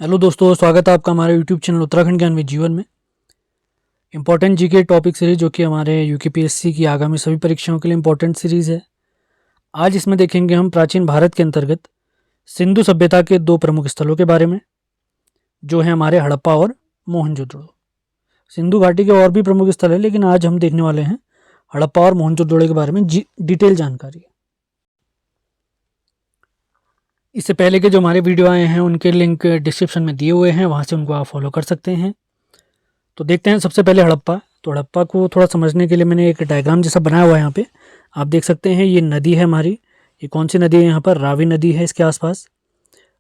Hello दोस्तों, स्वागत है आपका हमारे यूट्यूब चैनल उत्तराखंड ज्ञान में जीवन में। इंपॉर्टेंट जीके टॉपिक सीरीज जो कि हमारे यूकेपीएससी की आगामी सभी परीक्षाओं के लिए इंपॉर्टेंट सीरीज़ है। आज इसमें देखेंगे हम प्राचीन भारत के अंतर्गत सिंधु सभ्यता के दो प्रमुख स्थलों के बारे में, जो है हमारे हड़प्पा और मोहनजोदड़ो। सिंधु घाटी के और भी प्रमुख स्थल है, लेकिन आज हम देखने वाले हैं हड़प्पा और मोहनजोदड़ो के बारे में डिटेल जानकारी। इससे पहले के जो हमारे वीडियो आए हैं उनके लिंक डिस्क्रिप्शन में दिए हुए हैं, वहाँ से उनको आप फॉलो कर सकते हैं। तो देखते हैं सबसे पहले हड़प्पा। तो हड़प्पा को थोड़ा समझने के लिए मैंने एक डायग्राम जैसा बनाया हुआ है। यहाँ पे आप देख सकते हैं, ये नदी है हमारी। ये कौन सी नदी है? यहाँ पर रावी नदी है इसके आसपास,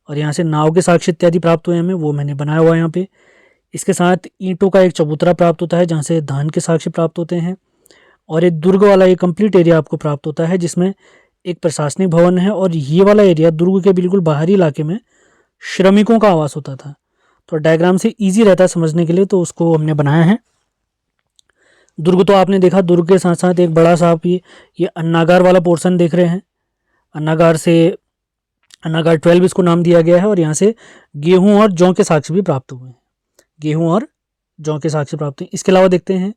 और यहाँ से नाव के साक्ष्य इत्यादि प्राप्त हुए हमें, वो मैंने बनाया हुआ है यहाँ पे। इसके साथ ईंटों का एक चबूतरा प्राप्त होता है जहाँ से धान के साक्ष्य प्राप्त होते हैं, और एक दुर्ग वाला एक कंप्लीट एरिया आपको प्राप्त होता है जिसमें एक प्रशासनिक भवन है, और ये वाला एरिया दुर्ग के बिल्कुल बाहरी इलाके में श्रमिकों का आवास होता था। तो डायग्राम से इजी रहता है समझने के लिए, तो उसको हमने बनाया है। दुर्ग तो आपने देखा, दुर्ग के साथ साथ एक बड़ा सा आप ये अन्नागार वाला पोर्शन देख रहे हैं। अन्नागार 12 इसको नाम दिया गया है, और यहाँ से गेहूं और जौ के साक्ष्य भी प्राप्त हुए हैं। गेहूं और जौ के साक्ष्य प्राप्त हुए। इसके अलावा देखते हैं,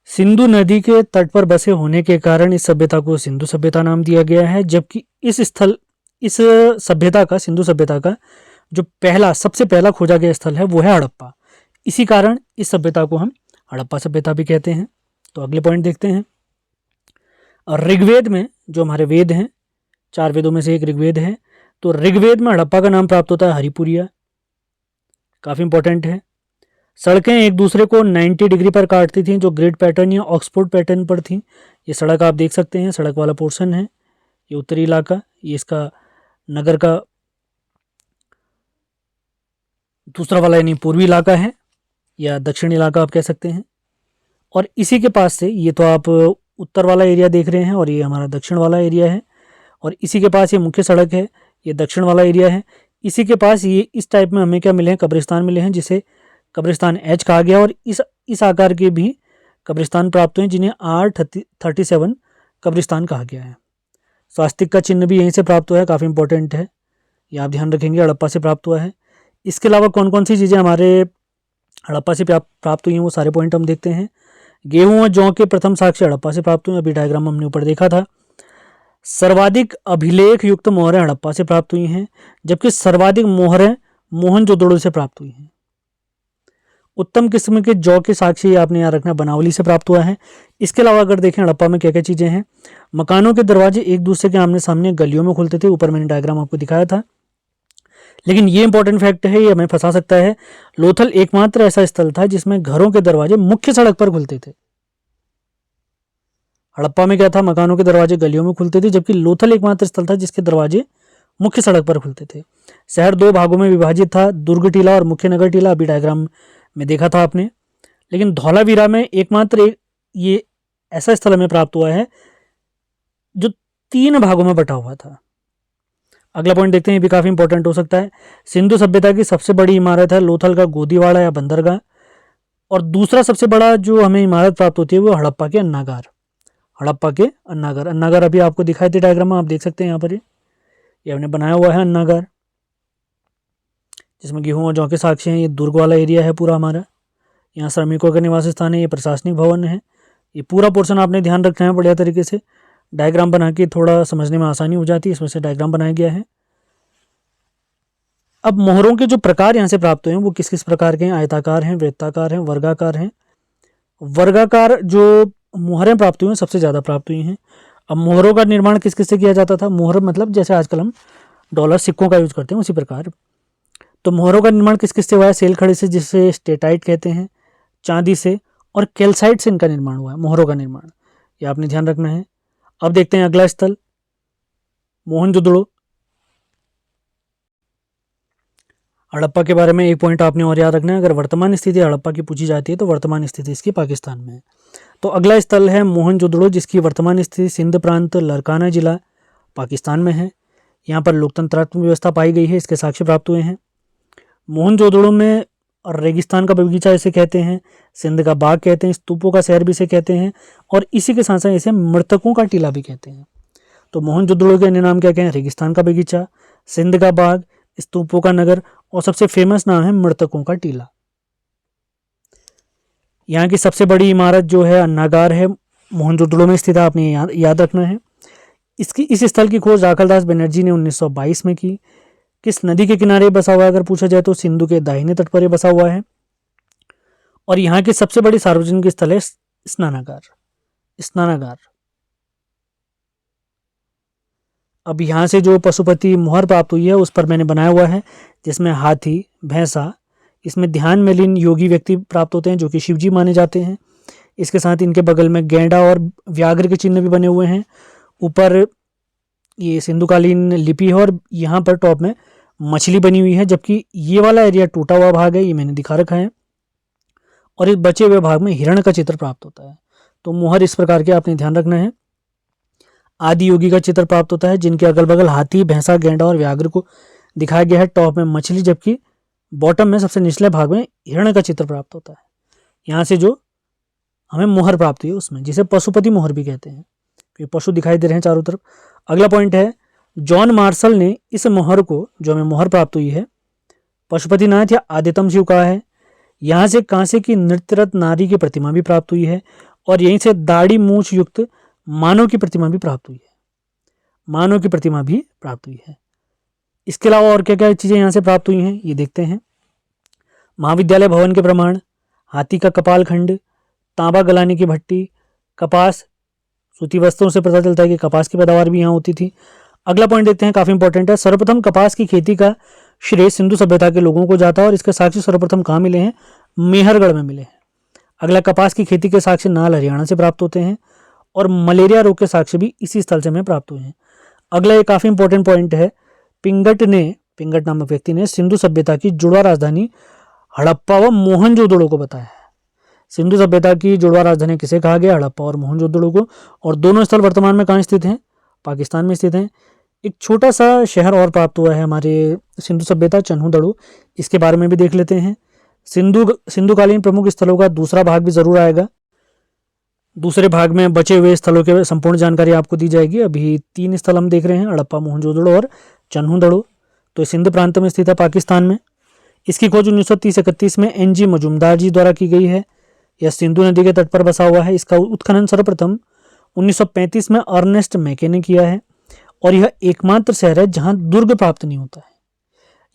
सिंधु नदी के तट पर बसे होने के कारण इस सभ्यता को सिंधु सभ्यता नाम दिया गया है, जबकि इस सभ्यता का, सिंधु सभ्यता का जो सबसे पहला खोजा गया स्थल है वो है हड़प्पा। इसी कारण इस सभ्यता को हम हड़प्पा सभ्यता भी कहते हैं। तो अगले पॉइंट देखते हैं। और ऋग्वेद में, जो हमारे वेद हैं, 4 वेदों में से एक ऋग्वेद है, तो ऋग्वेद में हड़प्पा का नाम प्राप्त होता है हरिपुरिया। काफ़ी इंपॉर्टेंट है। सड़कें एक दूसरे को 90 डिग्री पर काटती थीं, जो ग्रिड पैटर्न या ऑक्सफोर्ड पैटर्न पर थीं। ये सड़क आप देख सकते हैं, सड़क वाला पोर्शन है ये उत्तरी इलाका, ये इसका नगर का दूसरा वाला यानी पूर्वी इलाका है, या दक्षिण इलाका आप कह सकते हैं। और इसी के पास से, ये तो आप उत्तर वाला एरिया देख रहे हैं, और ये हमारा दक्षिण वाला एरिया है, और इसी के पास ये मुख्य सड़क है, ये दक्षिण वाला एरिया है। इसी के पास ये इस टाइप में हमें क्या मिले हैं? कब्रिस्तान मिले हैं, जिसे कब्रिस्तान एच कहा गया, और इस आकार के भी कब्रिस्तान प्राप्त हुए जिन्हें R37 कब्रिस्तान कहा गया है। स्वास्तिक का चिन्ह भी यहीं से प्राप्त हुआ है, काफ़ी इंपॉर्टेंट है, ये आप ध्यान रखेंगे, हड़प्पा से प्राप्त हुआ है। इसके अलावा कौन कौन सी चीज़ें हमारे हड़प्पा से प्राप्त हुई हैं वो सारे पॉइंट हम देखते हैं। गेहूं और जौ के प्रथम साक्ष्य हड़प्पा से प्राप्त हुए, अभी डायग्राम हमने ऊपर देखा था। सर्वाधिक अभिलेख युक्त मोहरें हड़प्पा से प्राप्त हुई हैं, जबकि सर्वाधिक मोहरें मोहनजोदड़ो से प्राप्त हुई हैं। उत्तम किस्म के जौ के साक्ष्य आपने यहाँ रखना, बनावली से प्राप्त हुआ है। इसके अलावा अगर देखें हड़प्पा में क्या क्या चीज़ें हैं, मकानों के दरवाजे एक दूसरे के आमने सामने गलियों में खुलते थे, ऊपर मैंने डायग्राम आपको दिखाया था। लेकिन ये इंपॉर्टेंट फैक्ट है, ये हमें फंसा सकता है। लोथल एकमात्र ऐसा स्थल था जिसमें घरों के दरवाजे मुख्य सड़क पर खुलते थे। हड़प्पा में क्या था? मकानों के दरवाजे गलियों में खुलते थे, जबकि लोथल एकमात्र स्थल था जिसके दरवाजे मुख्य सड़क पर खुलते थे। शहर 2 भागों में विभाजित था, दुर्ग टीला और मुख्य नगर टीला, अभी डायग्राम में देखा था आपने। लेकिन धौलावीरा में एकमात्र ये ऐसा स्थल हमें प्राप्त हुआ है जो 3 भागों में बटा हुआ था। अगला पॉइंट देखते हैं, ये भी काफ़ी इंपॉर्टेंट हो सकता है। सिंधु सभ्यता की सबसे बड़ी इमारत है लोथल का गोदीवाड़ा या बंदरगाह, और दूसरा सबसे बड़ा जो हमें इमारत प्राप्त होती है वो हड़प्पा के अन्नागार। हड़प्पा के अन्नागार अभी आपको दिखाई दे डायग्राम में, आप देख सकते हैं यहाँ पर ये हमने बनाया हुआ है अन्नागार, जिसमें गेहूं और जौ के साक्ष्य हैं। ये दुर्ग वाला एरिया है पूरा हमारा, यहाँ श्रमिकों का निवास स्थान है, ये प्रशासनिक भवन है। ये पूरा पोर्शन आपने ध्यान रखना है बढ़िया तरीके से, डायग्राम बना के थोड़ा समझने में आसानी हो जाती है, इसमें से डायग्राम बनाया गया है। अब मोहरों के जो प्रकार यहाँ से प्राप्त हुए हैं वो किस किस प्रकार के हैं? आयताकार हैं, वृत्ताकार हैं, वर्गाकार हैं। वर्गाकार जो मोहरें प्राप्त हुई हैं सबसे ज़्यादा प्राप्त हुई हैं। अब मोहरों का निर्माण किस किस से किया जाता था? मोहर मतलब जैसे आजकल हम डॉलर सिक्कों का यूज करते हैं उसी प्रकार। तो मोहरों का निर्माण किस किस से हुआ है? सेल खड़े से, जिसे स्टेटाइट कहते हैं, चांदी से, और कैल्साइट से इनका निर्माण हुआ है, मोहरों का निर्माण, ये आपने ध्यान रखना है। अब देखते हैं अगला स्थल, मोहनजोदड़ो। हड़प्पा के बारे में एक पॉइंट आपने और याद रखना है, अगर वर्तमान स्थिति हड़प्पा की पूछी जाती है तो वर्तमान स्थिति इसकी पाकिस्तान में है। तो अगला स्थल है मोहनजोदड़ो, जिसकी वर्तमान स्थिति सिंध प्रांत, लरकाना जिला, पाकिस्तान में है। यहाँ पर लोकतंत्रात्मक व्यवस्था पाई गई है, इसके साक्ष्य प्राप्त हुए हैं। मोहनजोदड़ो में रेगिस्तान का बगीचा इसे कहते हैं, सिंध का बाग कहते हैं, स्तूपों का शहर भी इसे कहते हैं, और इसी के साथ साथ इसे मृतकों का टीला भी कहते हैं। तो मोहनजोदड़ो के अन्य नाम क्या क्या हैं? रेगिस्तान का बगीचा, सिंध का बाग, स्तूपों का नगर, और सबसे फेमस नाम है मृतकों का टीला। यहाँ की सबसे बड़ी इमारत जो है अन्नागार है, मोहनजोदड़ो में स्थित है, आपने याद रखना है। इस स्थल की खोज राखालदास बनर्जी ने 1922 में की। किस नदी के किनारे बसा हुआ है अगर पूछा जाए तो सिंधु के दाहिने तट पर बसा हुआ है। और यहाँ की सबसे बड़ी सार्वजनिक स्थल है स्नानागार। अब यहाँ से जो पशुपति मोहर प्राप्त हुई है उस पर मैंने बनाया हुआ है, जिसमें हाथी, भैंसा, इसमें ध्यान में लीन योगी व्यक्ति प्राप्त होते हैं जो कि शिवजी माने जाते हैं। इसके साथ इनके बगल में गैंडा और व्याघ्र के चिन्ह भी बने हुए हैं। ऊपर ये सिंधुकालीन लिपि है और यहाँ पर टॉप में मछली बनी हुई है, जबकि ये वाला एरिया टूटा हुआ भाग है, ये मैंने दिखा रखा है। और इस बचे हुए भाग में हिरण का चित्र प्राप्त होता है। तो मोहर इस प्रकार के आपने ध्यान रखना है। आदि योगी का चित्र प्राप्त होता है, जिनके अगल बगल हाथी, भैंसा, गैंडा और व्याघ्र को दिखाया गया है। टॉप में मछली, जबकि बॉटम में सबसे निचले भाग में हिरण का चित्र प्राप्त होता है। यहाँ से जो हमें मोहर प्राप्त हुई है उसमें, जिसे पशुपति मोहर भी कहते हैं, ये पशु दिखाई दे रहे हैं चारों तरफ। अगला पॉइंट है, जॉन मार्शल ने इस मोहर को, जो हमें मोहर प्राप्त हुई है, पशुपतिनाथ या आदितम शिव कहा है। यहाँ से कांसे की नृत्यरत नारी की प्रतिमा भी प्राप्त हुई है और यहीं से दाढ़ी मूछ युक्त मानव की प्रतिमा भी प्राप्त हुई है। इसके अलावा और क्या क्या चीज़ें यहाँ से प्राप्त हुई हैं ये देखते हैं। महाविद्यालय भवन के प्रमाण, हाथी का कपाल खंड, तांबा गलाने की भट्टी, कपास, सूती वस्त्रों से पता चलता है कि कपास की पैदावार भी यहाँ होती थी। अगला पॉइंट देखते हैं, काफ़ी इंपॉर्टेंट है। सर्वप्रथम कपास की खेती का श्रेय सिंधु सभ्यता के लोगों को जाता है और इसके साक्ष्य सर्वप्रथम कहाँ मिले हैं? मेहरगढ़ में मिले हैं। अगला, कपास की खेती के साक्ष्य नाल हरियाणा से प्राप्त होते हैं और मलेरिया रोग के साक्ष्य भी इसी स्थल से हमें प्राप्त हुए हैं। अगला एक काफ़ी इंपॉर्टेंट पॉइंट है, पिंगट नामक व्यक्ति ने सिंधु सभ्यता की जुड़वा राजधानी हड़प्पा व मोहनजोदड़ो को बताया है। सिंधु सभ्यता की जुड़वा राजधानी किसे कहा गया? हड़प्पा और मोहनजोदड़ो को। और दोनों स्थल वर्तमान में कहाँ स्थित हैं? पाकिस्तान में स्थित हैं। एक छोटा सा शहर और प्राप्त हुआ है हमारे सिंधु सभ्यता, चन्हूदड़ो, इसके बारे में भी देख लेते हैं। सिंधुकालीन प्रमुख स्थलों का दूसरा भाग भी जरूर आएगा। दूसरे भाग में बचे हुए स्थलों के संपूर्ण जानकारी आपको दी जाएगी। अभी 3 स्थल हम देख रहे हैं, हड़प्पा, मोहनजोदड़ो और चन्हूदड़ो। तो सिंध प्रांत में स्थित है, पाकिस्तान में। इसकी खोज 1930-31 में NG मजूमदार जी द्वारा की गई है। यह सिंधु नदी के तट पर बसा हुआ है। इसका उत्खनन सर्वप्रथम 1935 में अर्नेस्ट मैके ने किया है और यह एकमात्र शहर है जहां दुर्ग प्राप्त नहीं होता है।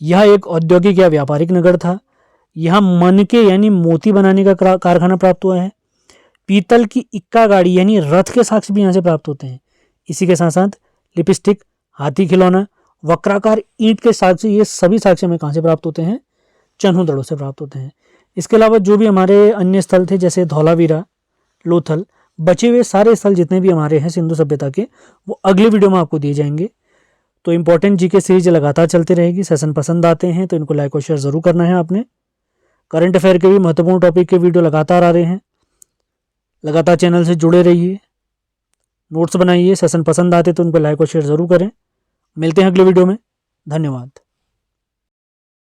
यह एक औद्योगिक या व्यापारिक नगर था। यहाँ मनके यानी मोती बनाने का कारखाना प्राप्त हुआ है। पीतल की इक्का गाड़ी यानी रथ के साक्ष्य भी यहाँ से प्राप्त होते हैं। इसी के साथ साथ लिपस्टिक, हाथी खिलौना, वक्राकार ईंट के साक्ष्य, ये सभी साक्ष्य हमें कहाँ से प्राप्त होते हैं? चन्हूदड़ो से प्राप्त होते हैं। इसके अलावा जो भी हमारे अन्य स्थल थे, जैसे धौलावीरा, लोथल, बचे हुए सारे स्थल जितने भी हमारे हैं सिंधु सभ्यता के, वो अगले वीडियो में आपको दिए जाएंगे। तो इंपॉर्टेंट जीके सीरीज लगातार चलती रहेगी। सेशन पसंद आते हैं तो इनको लाइक और शेयर जरूर करना है आपने। करंट अफेयर के भी महत्वपूर्ण टॉपिक के वीडियो लगातार आ रहे हैं। लगातार चैनल से जुड़े रहिए, नोट्स बनाइए। सेशन पसंद आते तो उनको लाइक और शेयर जरूर करें। मिलते हैं अगले वीडियो में। धन्यवाद।